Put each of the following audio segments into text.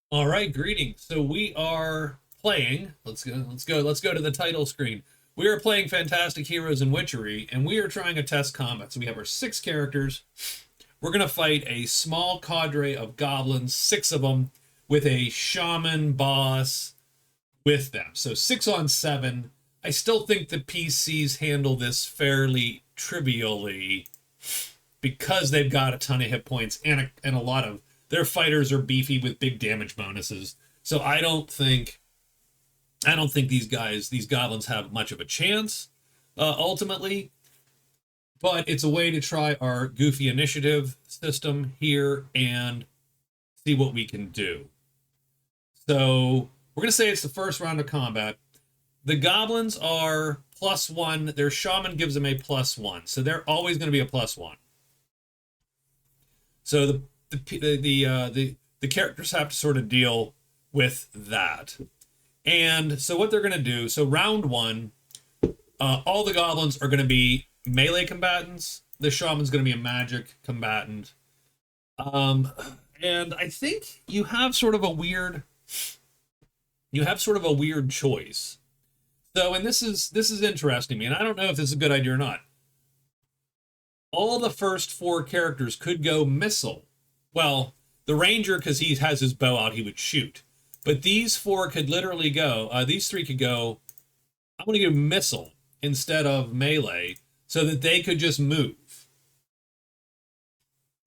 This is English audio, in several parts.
All right, greetings. So we are playing. Let's go to the title screen. We are playing Fantastic Heroes and Witchery, and we are trying a test combat. So we have our six characters. We're gonna fight a small cadre of goblins, six of them, with a shaman boss with them. So 6 on 7. I still think the PCs handle this fairly trivially because they've got a ton of hit points and a lot of their fighters are beefy with big damage bonuses. So I don't think these goblins have much of a chance ultimately. But it's a way to try our goofy initiative system here and see what we can do. So we're gonna say it's the first round of combat. The goblins are +1. Their shaman gives them a +1, so they're always going to be a +1. So the characters have to sort of deal with that. And so what they're going to do, so round one, all the goblins are going to be melee combatants. The shaman's going to be a magic combatant. Um, and I think you have sort of a weird choice. So, and this is interesting to me, and I don't know if this is a good idea or not. All the first four characters could go missile. Well, the ranger, because he has his bow out, he would shoot. But these four could literally go. These three could go. I'm going to give missile instead of melee, so that they could just move.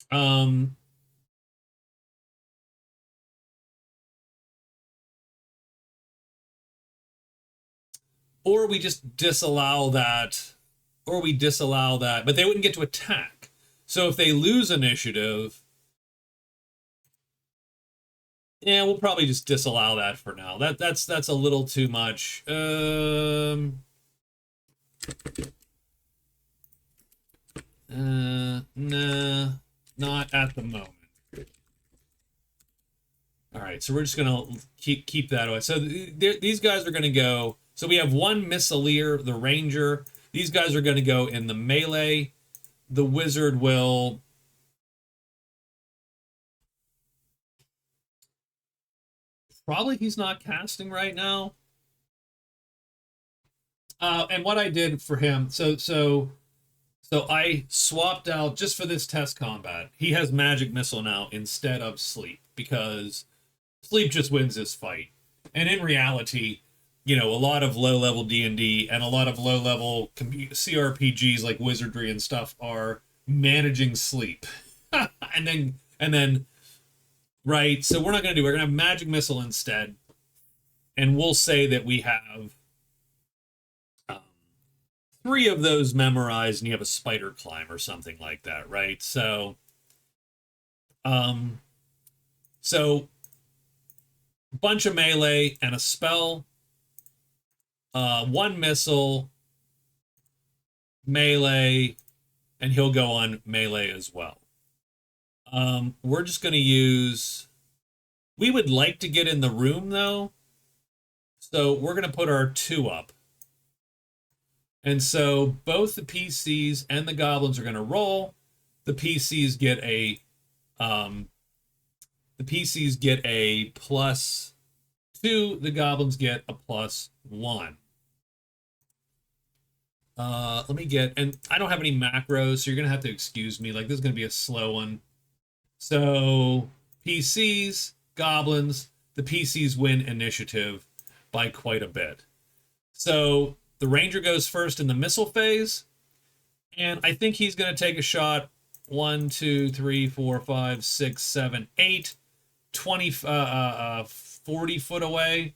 Um, or we just disallow that, or we disallow that, but they wouldn't get to attack. So if they lose initiative, yeah, we'll probably just disallow that for now. That's a little too much. Nah, not at the moment. All right, so we're just gonna keep that away. So these guys are gonna go. So we have one missileer, the ranger. These guys are gonna go in the melee. The wizard will. Probably he's not casting right now. And what I did for him, so I swapped out just for this test combat. He has magic missile now instead of sleep because sleep just wins this fight. And in reality, a lot of low level D&D and a lot of low level CRPGs like Wizardry and stuff are managing sleep. and then right, so we're going to have magic missile instead, and we'll say that we have um, three of those memorized and you have a spider climb or something like that, right? Um so bunch of melee and a spell, one missile, melee, and he'll go on melee as well. We're just going to use. We would like to get in the room though, so we're going to put our 2 up. And so both the PCs and the goblins are going to roll. The PCs get a +2. The goblins get a +1. Let me get, and I don't have any macros, so you're gonna have to excuse me. Like, this is gonna be a slow one. So PCs, goblins, the PCs win initiative by quite a bit. So the ranger goes first in the missile phase, and I think he's gonna take a shot 1, 2, 3, 4, 5, 6, 7, 8, 20, 40 foot away.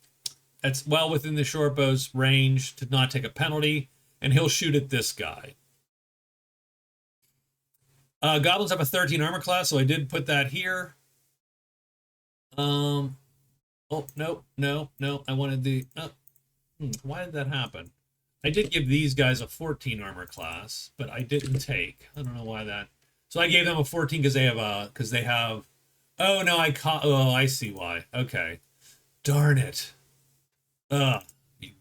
That's well within the short bow's range to not take a penalty, and he'll shoot at this guy. Goblins have a 13 armor class, so I did put that here. Oh, no. I wanted the. Why did that happen? I did give these guys a 14 armor class, but I didn't take. I don't know why that. So I gave them a 14 because they have. Oh no, Oh, I see why. Okay, darn it. You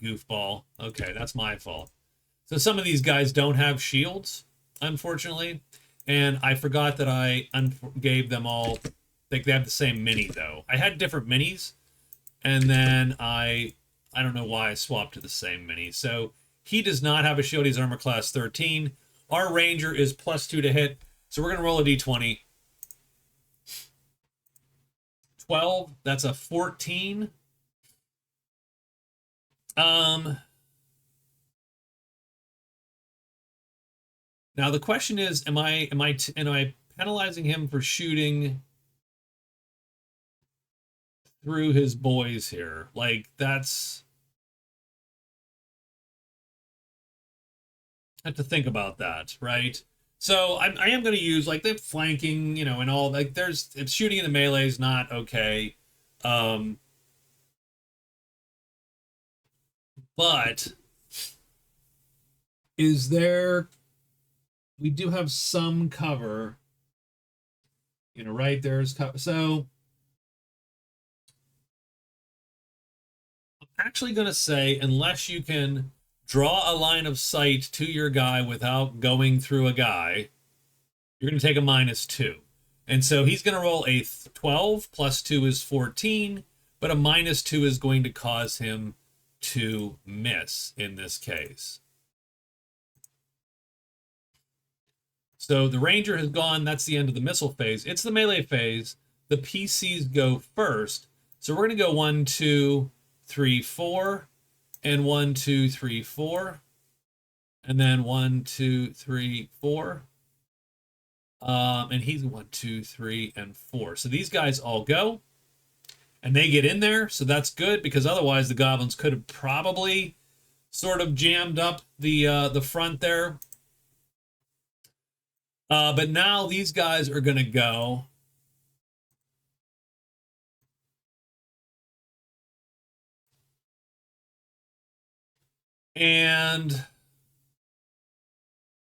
goofball. Okay, that's my fault. So some of these guys don't have shields, unfortunately, and I forgot that I gave them all They have the same mini though. I had different minis, and then I don't know why I swapped to the same mini. So he does not have a shield. He's armor class 13. Our ranger is +2 to hit. So we're gonna roll a d20. 12. That's a 14. Now the question is, am I penalizing him for shooting through his boys here? Like, that's, I have to think about that, right? So I am going to use like the flanking, you know, and all, like there's, it's shooting in the melee is not okay. But is there, we do have some cover, you know, right? There's cover. So I'm actually going to say, unless you can draw a line of sight to your guy without going through a guy, you're going to take a -2. And so he's going to roll a 12, +2 is 14, but a -2 is going to cause him to miss in this case. So the ranger has gone. That's the end of the missile phase. It's the melee phase. The PCs go first. So we're going to go 1, 2, 3, 4, and 1, 2, 3, 4, and then 1, 2, 3, 4. And he's 1, 2, 3, and 4. So these guys all go, and they get in there. So that's good, because otherwise the goblins could have probably sort of jammed up the front there. But now these guys are going to go. And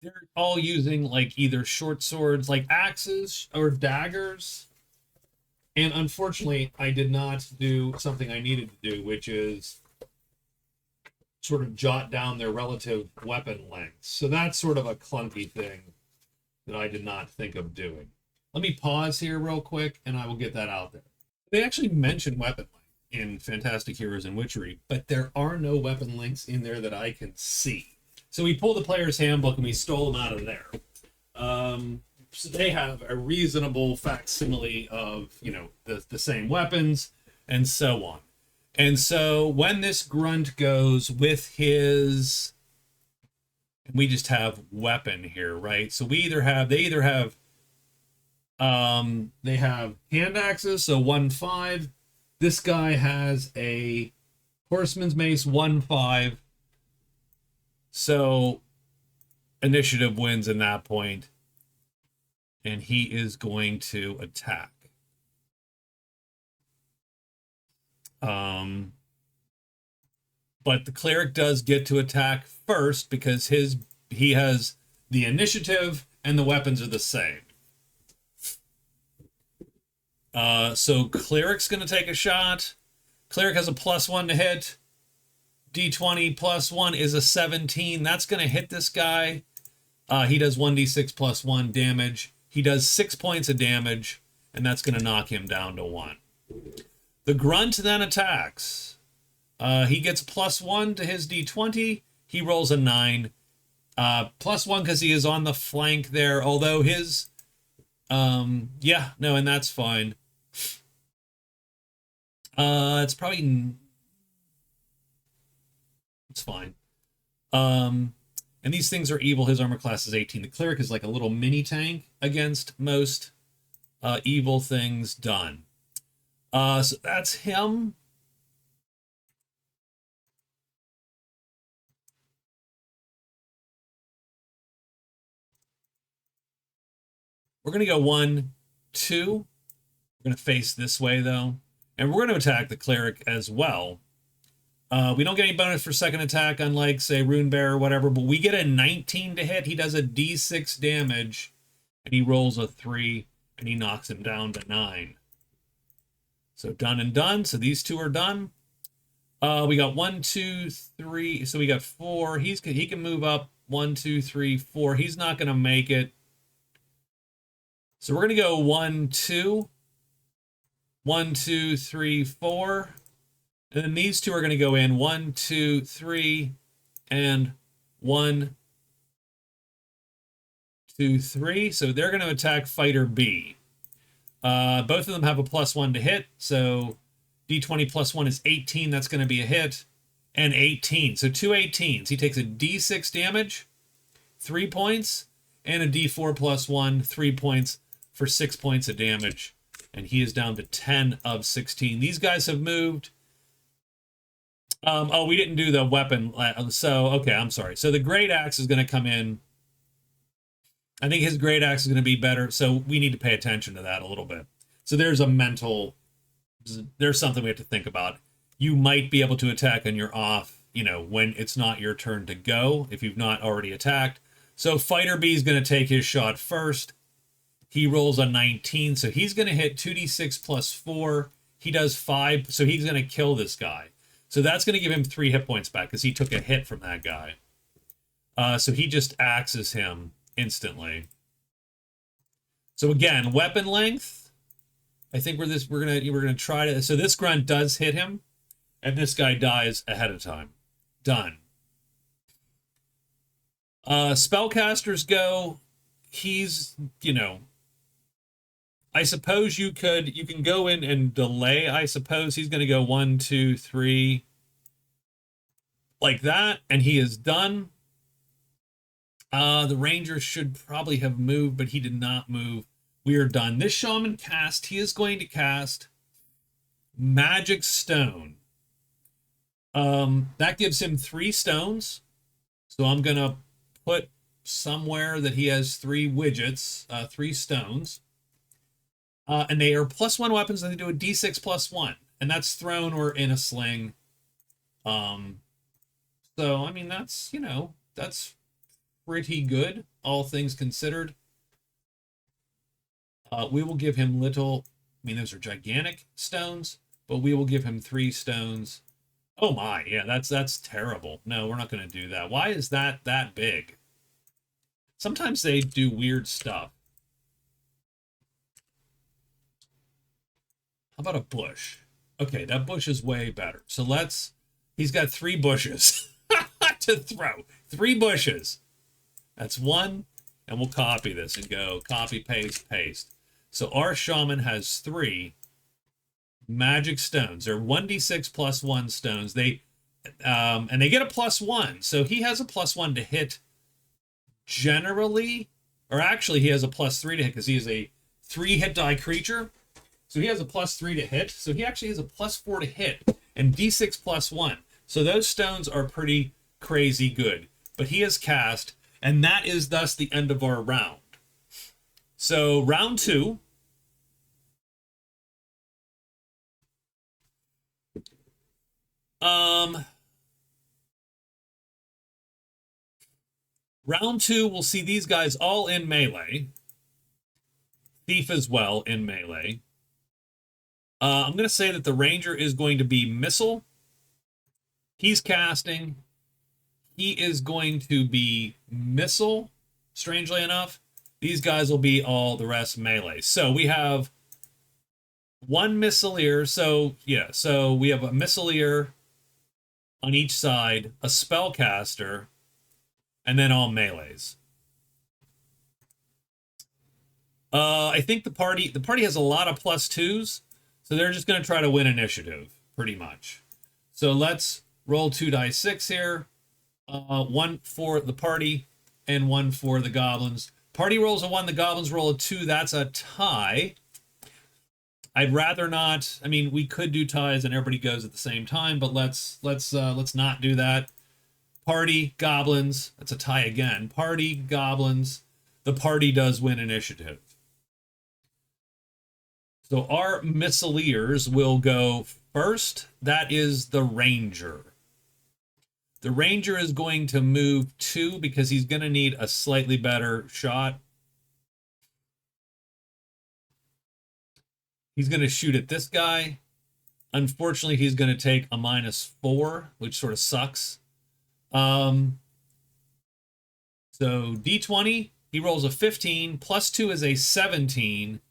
they're all using like either short swords, like axes or daggers. And unfortunately, I did not do something I needed to do, which is sort of jot down their relative weapon lengths. So that's sort of a clunky thing that I did not think of doing. Let me pause here real quick, and I will get that out there. They actually mention weapon length in Fantastic Heroes and Witchery, but there are no weapon links in there that I can see. So we pulled the player's handbook and we stole them out of there. So they have a reasonable facsimile of, you know, the same weapons and so on. And so when this grunt goes with his, we just have weapon here, right? So they have hand axes, so 1/5. This guy has a horseman's mace, 1/5. So initiative wins in that point, and he is going to attack. But the cleric does get to attack first because he has the initiative and the weapons are the same. So cleric's going to take a shot. Cleric has a +1 to hit. D20 +1 is a 17. That's going to hit this guy. He does 1d6 +1 damage. He does 6 points of damage, and that's going to knock him down to 1. The grunt then attacks. He gets +1 to his d20. He rolls a 9. +1 because he is on the flank there, although his... yeah, no, and that's fine. It's probably... It's fine. And these things are evil. His armor class is 18. The cleric is like a little mini tank against most evil things done. So that's him. We're going to go 1, 2. We're going to face this way, though. And we're going to attack the cleric as well. We don't get any bonus for second attack, unlike, say, Rune Bear or whatever, but we get a 19 to hit. He does a d6 damage, and he rolls a 3, and he knocks him down to 9. So done and done. So these two are done. We got 1, 2, 3. So we got 4. He can move up 1, 2, 3, 4. He's not going to make it. So we're going to go 1, 2. 1, 2, 3, 4. And then these two are going to go in 1, 2, 3, and 1, 2, 3. So they're going to attack fighter B. Both of them have a +1 to hit. So D20 +1 is 18. That's going to be a hit. And 18. So 2 18s. He takes a D6 damage, 3 points, and a D4 +1, 3 points for 6 points of damage. And he is down to 10 of 16. These guys have moved. Oh, we didn't do the weapon. So, okay, I'm sorry. So the Great Axe is going to come in. I think his Great Axe is going to be better. So we need to pay attention to that a little bit. So there's something we have to think about. You might be able to attack on your off, when it's not your turn to go, if you've not already attacked. So fighter B is going to take his shot first. He rolls a 19, so he's going to hit 2d6 +4. He does 5, so he's going to kill this guy. So that's going to give him 3 hit points back because he took a hit from that guy. So he just axes him instantly. So again, weapon length. I think we're gonna try to. So this grunt does hit him, and this guy dies ahead of time. Done. Spellcasters go. He's, I suppose you can go in and delay. I suppose he's going to go 1, 2, 3, like that, and he is done. The ranger should probably have moved, but he did not move. We are done. This shaman cast, he is going to cast Magic Stone. That gives him 3 stones. So I'm going to put somewhere that he has 3 widgets, 3 stones. And they are +1 weapons, and they do a d6 +1. And that's thrown or in a sling. So, I mean, that's pretty good, all things considered. We will give him those are gigantic stones, but we will give him 3 stones. Oh my, yeah, that's terrible. No, we're not going to do that. Why is that big? Sometimes they do weird stuff. How about a bush? Okay, that bush is way better. So he's got 3 bushes to throw. 3 bushes. That's 1, and we'll copy this and go copy, paste, paste. So our shaman has 3 magic stones. They're 1d6 +1 stones. And they get a +1. So he has a +1 to hit generally, or actually he has a +3 to hit because he is a 3 hit die creature. So he has a +3 to hit. So he actually has a +4 to hit and d6 +1. So those stones are pretty crazy good. But he has cast, and that is thus the end of our round. So round 2. Round 2, we'll see these guys all in melee. Thief as well in melee. I'm going to say that the ranger is going to be missile. He's casting. He is going to be missile, strangely enough. These guys will be all the rest melee. So we have 1 missileer. So we have a missileer on each side, a spellcaster, and then all melees. I think the party has a lot of +2s, so they're just going to try to win initiative, pretty much. So let's roll 2 dice 6 here. 1 for the party and 1 for the goblins. Party rolls a 1, the goblins roll a 2. That's a tie. I'd rather not. I mean, we could do ties and everybody goes at the same time, but let's not do that. Party, goblins. That's a tie again. Party, goblins. The party does win initiative. So our missileers will go first. That is the ranger. The ranger is going to move 2 because he's going to need a slightly better shot. He's going to shoot at this guy. Unfortunately, he's going to take a -4, which sort of sucks. So D20, he rolls a 15. +2 is a 17.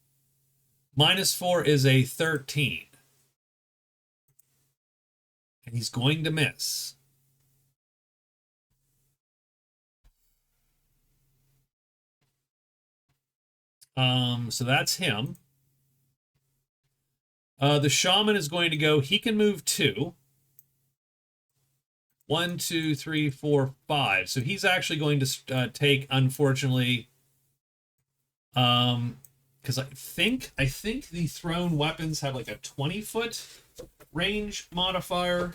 -4 is a 13. And he's going to miss. So that's him. The shaman is going to go, he can move 2. 1, 2, 3, 4, 5. So he's actually going to take, unfortunately, because I think the thrown weapons have like a 20-foot range modifier.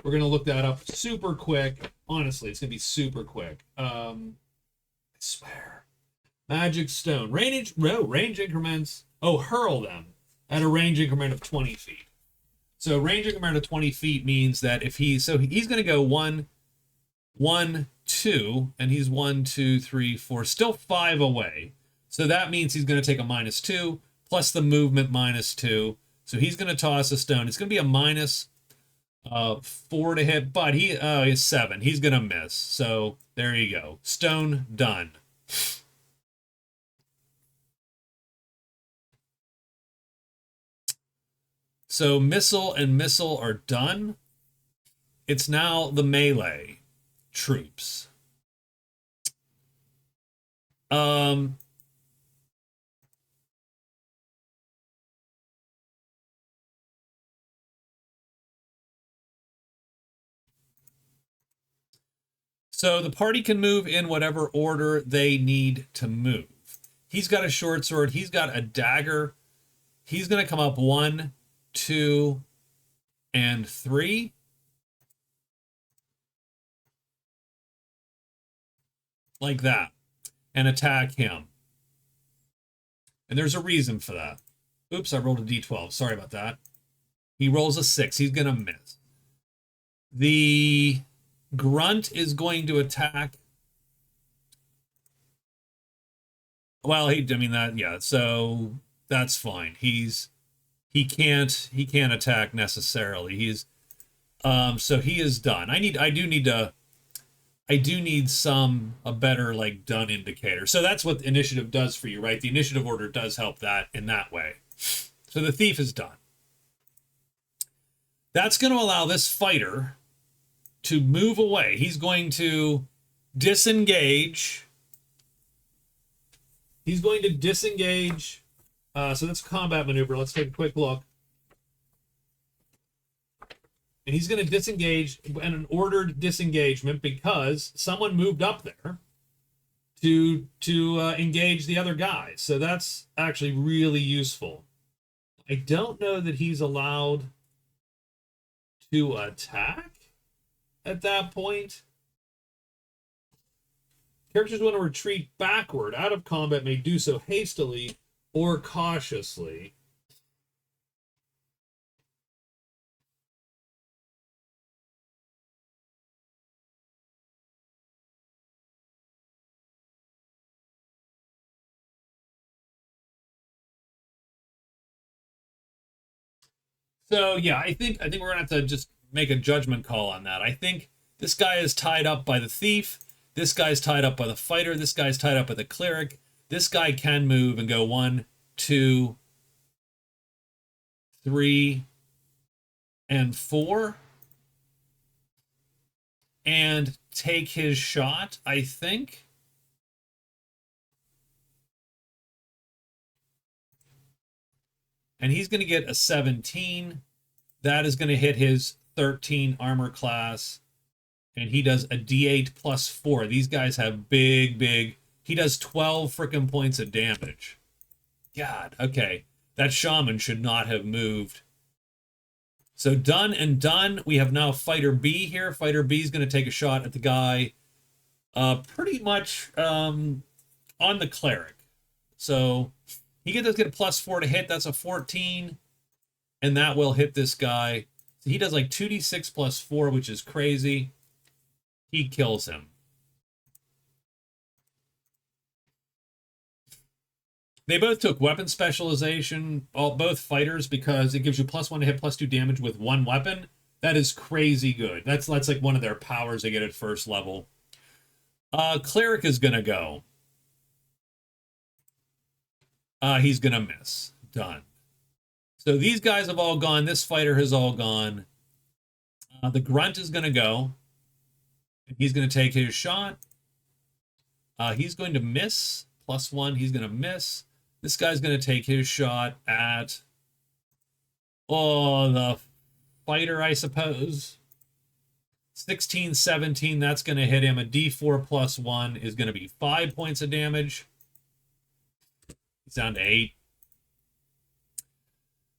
We're gonna look that up super quick. Honestly, it's gonna be super quick. I swear. Magic stone range increments. Oh, hurl them at a range increment of 20 feet. So range increment of 20 feet means that if he's gonna go 1, 1, 2, and he's 1, 2, 3, 4, still 5 away. So that means he's going to take a -2 plus the movement -2. So he's going to toss a stone. It's going to be a -4 to hit, but he's 7. He's going to miss. So there you go. Stone done. So missile and missile are done. It's now the melee troops. So the party can move in whatever order they need to move. He's got a short sword. He's got a dagger. He's going to come up 1, 2, and 3. Like that. And attack him. And there's a reason for that. Oops, I rolled a d12. Sorry about that. He rolls a 6. He's going to miss. The grunt is going to attack. Well, yeah, so that's fine. He can't attack necessarily. So he is done. I do need a better like done indicator. So that's what initiative does for you, right? The initiative order does help that in that way. So the thief is done. That's going to allow this fighter to move away. He's going to disengage. He's going to disengage. So that's a combat maneuver. Let's take a quick look. And he's going to disengage in an ordered disengagement because someone moved up there to engage the other guys. So that's actually really useful. I don't know that he's allowed to attack at that point. Characters want to retreat backward out of combat may do so hastily or cautiously. So yeah, I think we're gonna have to just make a judgment call on that. I think this guy is tied up by the thief. This guy's tied up by the fighter. This guy's tied up by the cleric. This guy can move and go 1, 2, 3, and 4, and take his shot. I think. And he's going to get a 17. That is going to hit his 13 armor class. And he does a d8 plus 4. These guys have big. He does 12 freaking points of damage. God, okay. That shaman should not have moved. So done and done. We have now Fighter B here. Fighter B is going to take a shot at the guy pretty much on the cleric. So he does get a +4 to hit. That's a 14. And that will hit this guy. So he does like 2d6 plus 4, which is crazy. He kills him. They both took weapon specialization, both fighters, because it gives you +1 to hit, +2 damage with one weapon. That is crazy good. That's like one of their powers they get at first level. Cleric is going to go. He's going to miss. Done. So these guys have all gone. This fighter has all gone. The grunt is going to go. And he's going to take his shot. He's going to miss. +1. He's going to miss. This guy's going to take his shot at... Oh, the fighter, I suppose. 16, 17. That's going to hit him. A D4 +1 is going to be 5 points of damage. He's down to 8.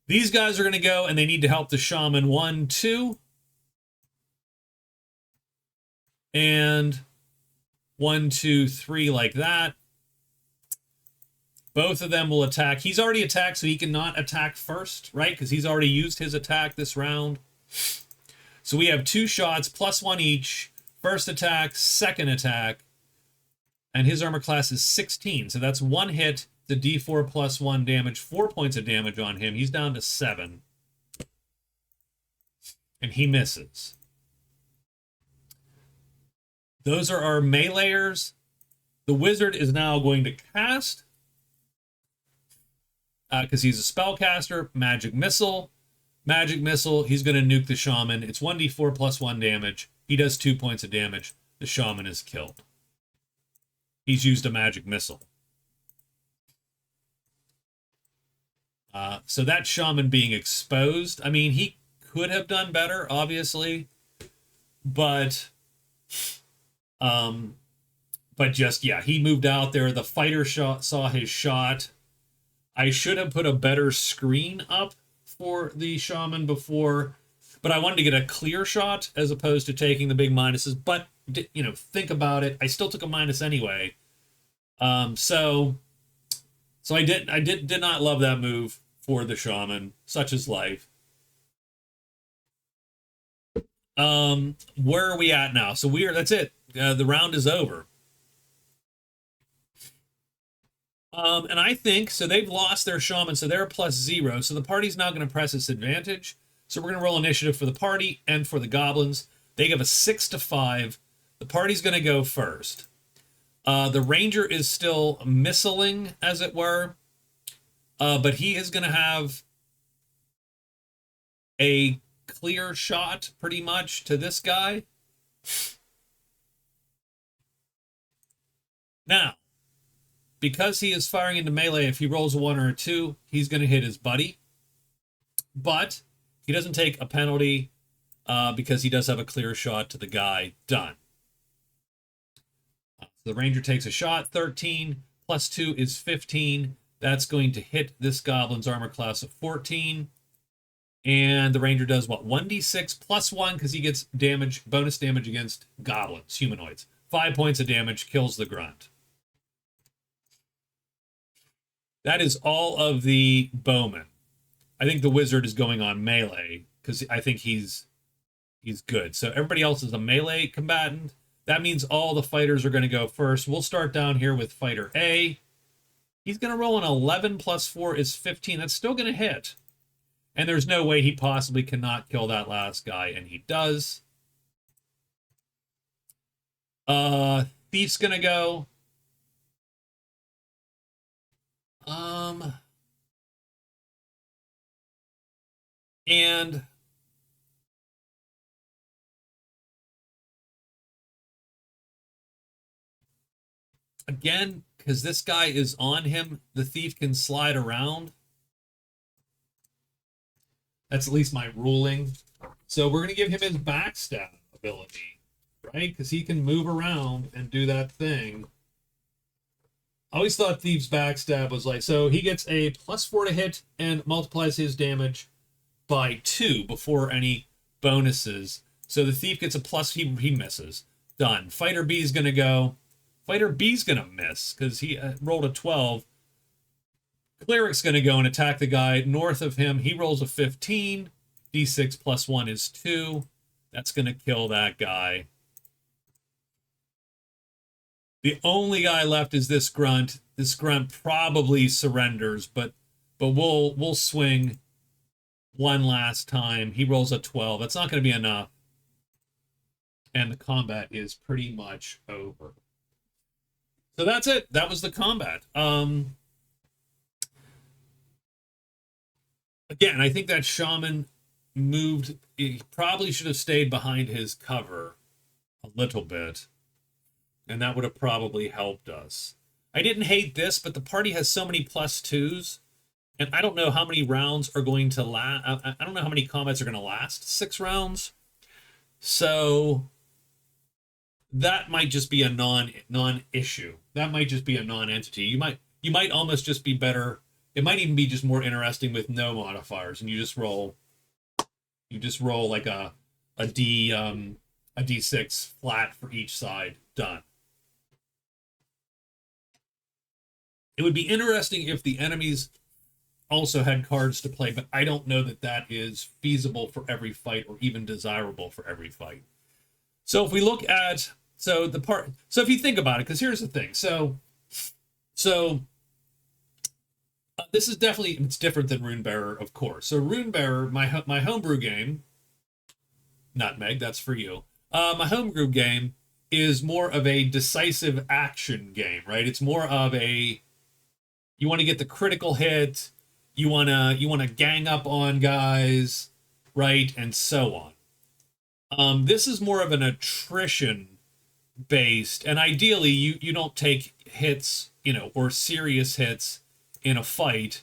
These guys are going to go, and they need to help the shaman. 1, 2. And 1, 2, 3, like that. Both of them will attack. He's already attacked, so he cannot attack first, right? Because he's already used his attack this round. So we have 2 shots, +1 each. First attack, second attack. And his armor class is 16. So that's 1 hit, the D4 +1 damage, 4 points of damage on him. He's down to 7. And he misses. Those are our meleeers. The wizard is now going to cast, because he's a spellcaster, Magic Missile. Magic Missile, he's going to nuke the shaman. It's 1d4 +1 damage. He does 2 points of damage. The shaman is killed. He's used a Magic Missile. So that shaman being exposed, I mean, he could have done better, obviously. But just, yeah, he moved out there. The fighter saw his shot. I should have put a better screen up for the shaman before, but I wanted to get a clear shot as opposed to taking the big minuses. But, you know, think about it. I still took a minus anyway. So I did not love that move for the shaman. Such is life. Where are we at now? So that's it. The round is over. And I think, so they've lost their shaman, so they're +0. So the party's now going to press its advantage. So we're going to roll initiative for the party and for the goblins. They give a 6 to 5. The party's going to go first. The ranger is still missiling, as it were. But he is going to have a clear shot, pretty much, to this guy. Now, because he is firing into melee, if he rolls a 1 or a 2, he's going to hit his buddy. But he doesn't take a penalty because he does have a clear shot to the guy. Done. So the ranger takes a shot. 13 + 2 is 15. That's going to hit this goblin's armor class of 14. And the ranger does what? 1d6 +1 because he gets damage, bonus damage against goblins, humanoids. 5 points of damage, kills the grunt. That is all of the bowmen. I think the wizard is going on melee because I think he's good. So everybody else is a melee combatant. That means all the fighters are going to go first. We'll start down here with fighter A. He's going to roll an 11 + 4 is 15. That's still going to hit. And there's no way he possibly cannot kill that last guy, and he does. Thief's going to go. And again, because this guy is on him, the thief can slide around. That's at least my ruling. So we're going to give him his backstab ability, right? Because he can move around and do that thing. I always thought Thief's backstab was like, so he gets a +4 to hit and multiplies his damage by 2 before any bonuses. So the Thief gets a plus, he misses. Done. Fighter B is going to go. Fighter B's going to miss because he rolled a 12. Cleric's going to go and attack the guy north of him. He rolls a 15. D6 +1 is 2. That's going to kill that guy. The only guy left is this grunt. This grunt probably surrenders, but we'll swing one last time. He rolls a 12. That's not going to be enough. And the combat is pretty much over. So that's it. That was the combat. Again, I think that shaman moved. He probably should have stayed behind his cover a little bit, and that would have probably helped us. I didn't hate this, but the party has so many plus twos, and I don't know how many rounds are going to last. I don't know how many combats are going to last 6 rounds. So that might just be a non-issue. That might just be a non-entity. You might almost just be better. It might even be just more interesting with no modifiers, and you just roll like a d6 flat for each side. Done. It would be interesting if the enemies also had cards to play, but I don't know that that is feasible for every fight or even desirable for every fight. So if we look at so if you think about it, because here's the thing. So this is definitely, it's different than Runebearer, of course. So Runebearer, my homebrew game, Nutmeg, that's for you. My homebrew game is more of a decisive action game, right? It's more of a, you want to get the critical hit, you want to gang up on guys, right, and so on. This is more of an attrition based, and ideally you don't take hits, or serious hits in a fight.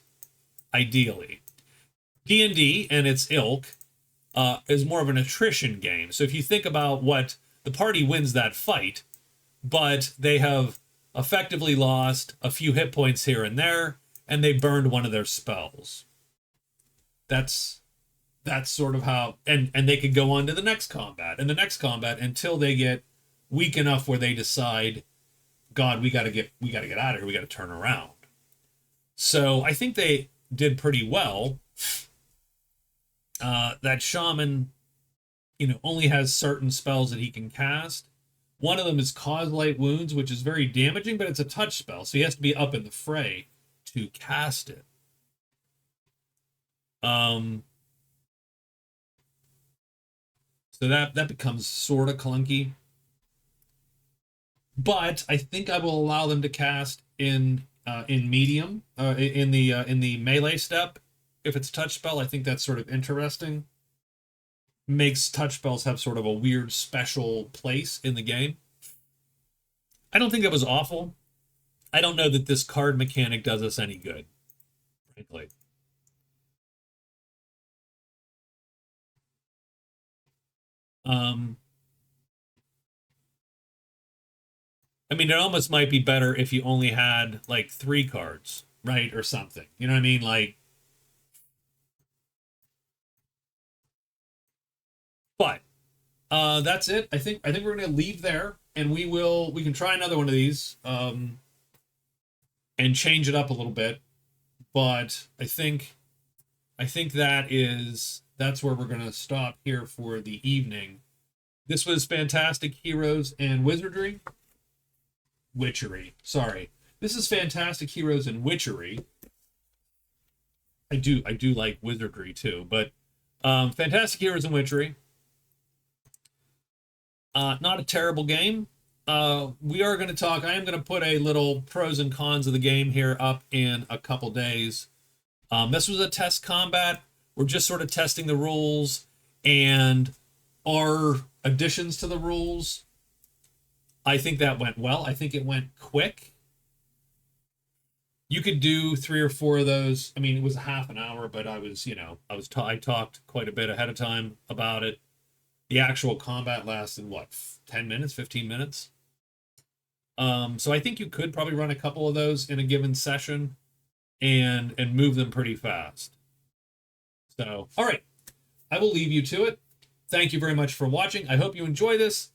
Ideally, D&D and its ilk is more of an attrition game. So if you think about what the party wins that fight, but they have effectively lost a few hit points here and there, and they burned one of their spells. That's sort of how, and they could go on to the next combat and the next combat until they get weak enough where they decide, God, we got to get out of here. We got to turn around. So I think they did pretty well. That shaman, only has certain spells that he can cast. One of them is Cause Light Wounds, which is very damaging, but it's a touch spell, so he has to be up in the fray to cast it. So that becomes sort of clunky. But I think I will allow them to cast in medium, in the melee step. If it's a touch spell, I think that's sort of interesting. Makes touch spells have sort of a weird special place in the game. I don't think that was awful. I don't know that this card mechanic does us any good, frankly. I mean, it almost might be better if you only had like 3 cards, right, or something. You know what I mean? Like, but that's it. I think we're gonna leave there, and we can try another one of these and change it up a little bit. But I think that's where we're gonna stop here for the evening. This was Fantastic Heroes and Witchery. Sorry. This is Fantastic Heroes and Witchery. I do like wizardry too, but Fantastic Heroes and Witchery. Not a terrible game. We are going to talk. I am going to put a little pros and cons of the game here up in a couple days. This was a test combat. We're just sort of testing the rules and our additions to the rules. I think that went well. I think it went quick. You could do 3 or 4 of those. I mean, it was a half an hour, but I talked quite a bit ahead of time about it. The actual combat lasted, 10 minutes, 15 minutes? So I think you could probably run a couple of those in a given session and move them pretty fast. So, all right. I will leave you to it. Thank you very much for watching. I hope you enjoy this.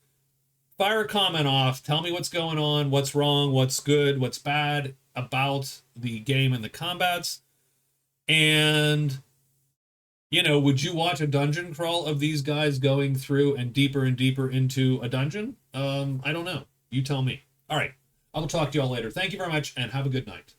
Fire a comment off. Tell me what's going on, what's wrong, what's good, what's bad about the game and the combats. And would you watch a dungeon crawl of these guys going through and deeper into a dungeon? I don't know. You tell me. All right. I will talk to you all later. Thank you very much, and have a good night.